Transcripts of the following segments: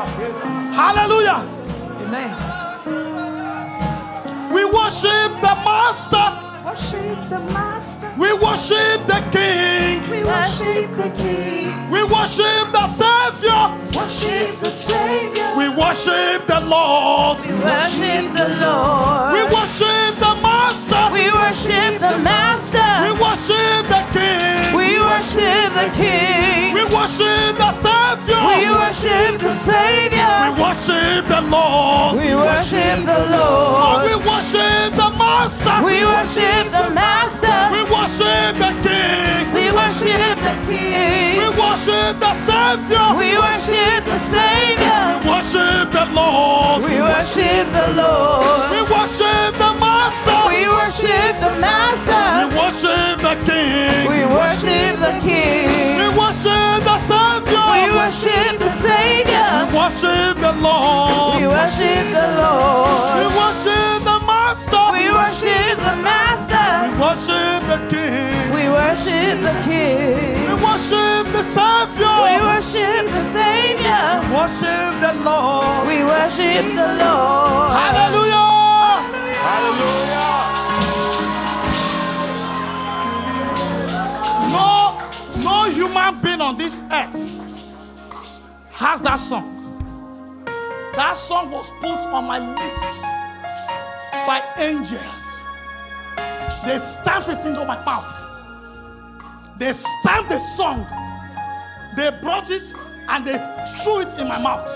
Hallelujah. Amen. We worship the Master. Worship the Master. We worship the King. We worship the King. We worship the Savior. Worship the Savior. We worship the Lord. We worship the Lord. We worship the Master. We worship the Master. We worship the King. We worship the King. We worship the Savior. We worship the Savior. We worship the Lord. We worship the Lord. We worship the Master. We worship the Master. We worship the King. We worship the King. We worship the Savior. We worship the Savior. We worship the Lord. We worship the Lord. We worship the Master. We worship the Master. We worship the King. We worship the King. We worship the Savior. We worship the Savior. We worship the Lord. We worship the We Lord. worship the Master. We worship the Master. We worship the King. We worship the King. We worship the Savior. We worship the Savior. We worship the Lord. We worship the Lord. Hallelujah. No human being on this earth has that song. That song was put on my lips by angels. They stamped it into my mouth. They stamped the song. They brought it and they threw it in my mouth.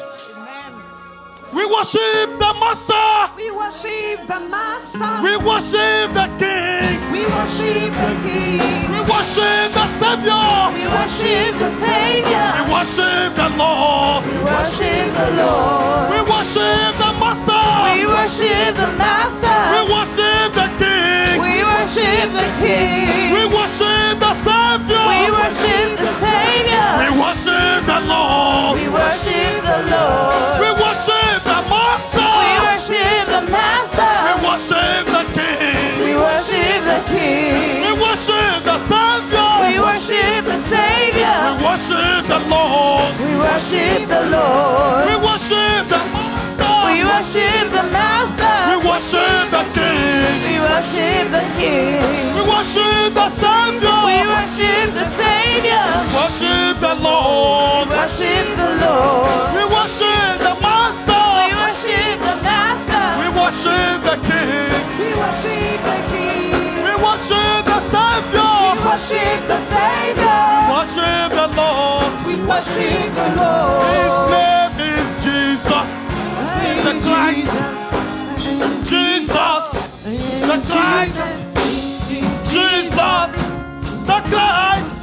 We worship the Master. We worship the Master. We worship the King. We worship the King. We worship the Savior. We worship the Savior. We worship the Lord. We worship the Lord. We worship the Master. We worship the Master. We worship the King. We worship the King. We worship the Savior. We worship the Savior. We worship the Lord. We worship the Lord. We worship the Master. We worship the Master. We worship the King. We worship the King. We worship the Savior. We worship the Savior. We worship the Lord. We worship the Lord. We worship the Master. We worship the Master. We worship the King. We worship the King. We worship the Savior. We worship the Savior. We worship the Lord. We worship the Lord. We worship the Master. We worship the Master. We worship the King. We worship the King. We worship the Savior. We worship the Savior. We worship the Lord. We worship the Lord. His name is Jesus. The Christ. Jesus. The Christ. Jesus. The Christ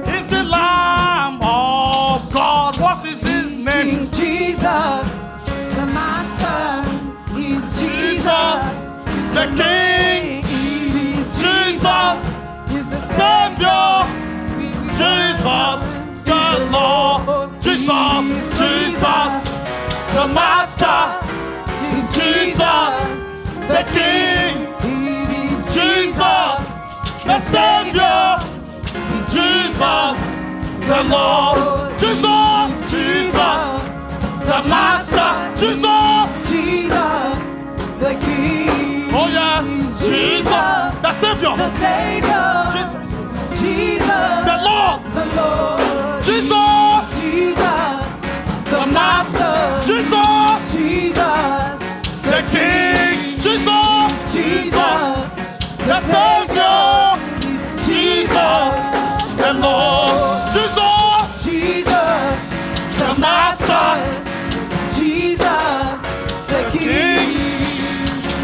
is the Lamb of God. What is his name? King Jesus, the Master, is Jesus. The King. Is Jesus. is the Savior. Jesus. The Lord. Jesus. Jesus. The Master. is Jesus. The King. is Jesus. The Savior. Jesus. The Lord. Jesus. Jesus. The Master. Jesus. Jesus, the King. Oh yeah. is Jesus. The Savior. the Savior. Jesus. Jesus, The Lord. the Lord. Jesus. Jesus, The Master. Jesus. Jesus, The King. Jesus. Jesus, The Savior. Jesus. The Lord. Jesus. Jesus, The Master. Jesus, the King.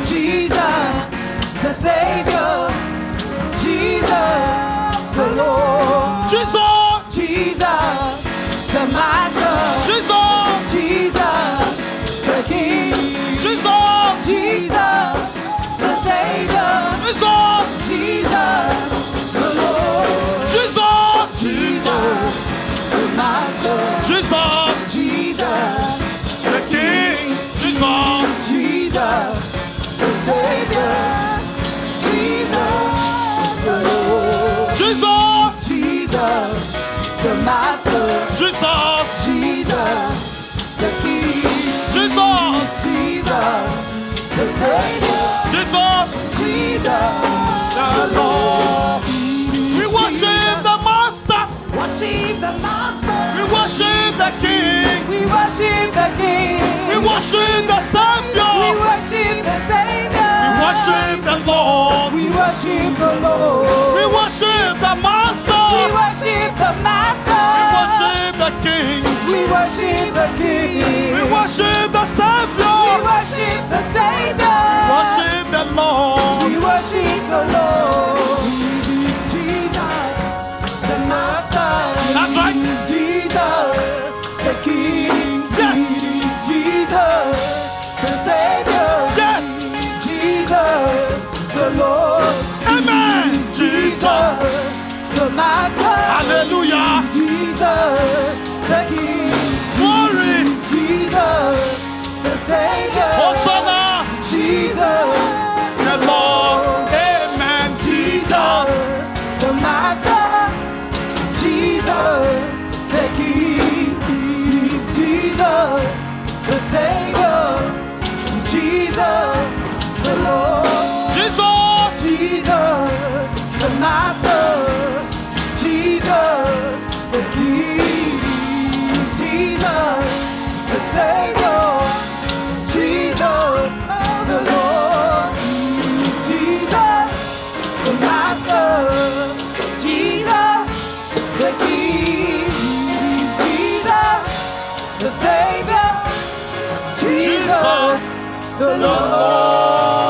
Jesus, the Savior. Jesus, the Lord. Jesus. Jesus, the Master. Jesus. Jesus, the King. Jesus. Jesus, the Savior. Jesus. Jesus, the Lord. Jesus. Jesus, the Master. Jesus. Jesus, Savior, Jesus, Jesus, the Lord. We worship the Master. worship the Master. We worship the King. We worship the King. We worship the We Savior. worship the Savior. We worship the Lord. We worship the Lord. We worship the Master. We worship the Master. We worship the King. We worship the King. We worship the We Savior. worship the Savior. We worship the Lord. We worship the Lord. It's Jesus, the Master. That's right. It's Jesus, the King. Yes. It's Jesus, the Savior. Yes. Jesus, the Lord. Amen. Jesus. The Master. Hallelujah. Jesus, the King. Glory. Jesus, the Savior. Hosanna. Jesus, The Lord. Amen. Jesus. the Master. Jesus, the King. Jesus, the Savior. Jesus, the Lord. Jesus. Jesus, the Master. Jesus, the King. Jesus, the Savior. Jesus, the Lord. Jesus, the Master. Jesus, the King. Jesus, the Savior. Jesus, the Lord.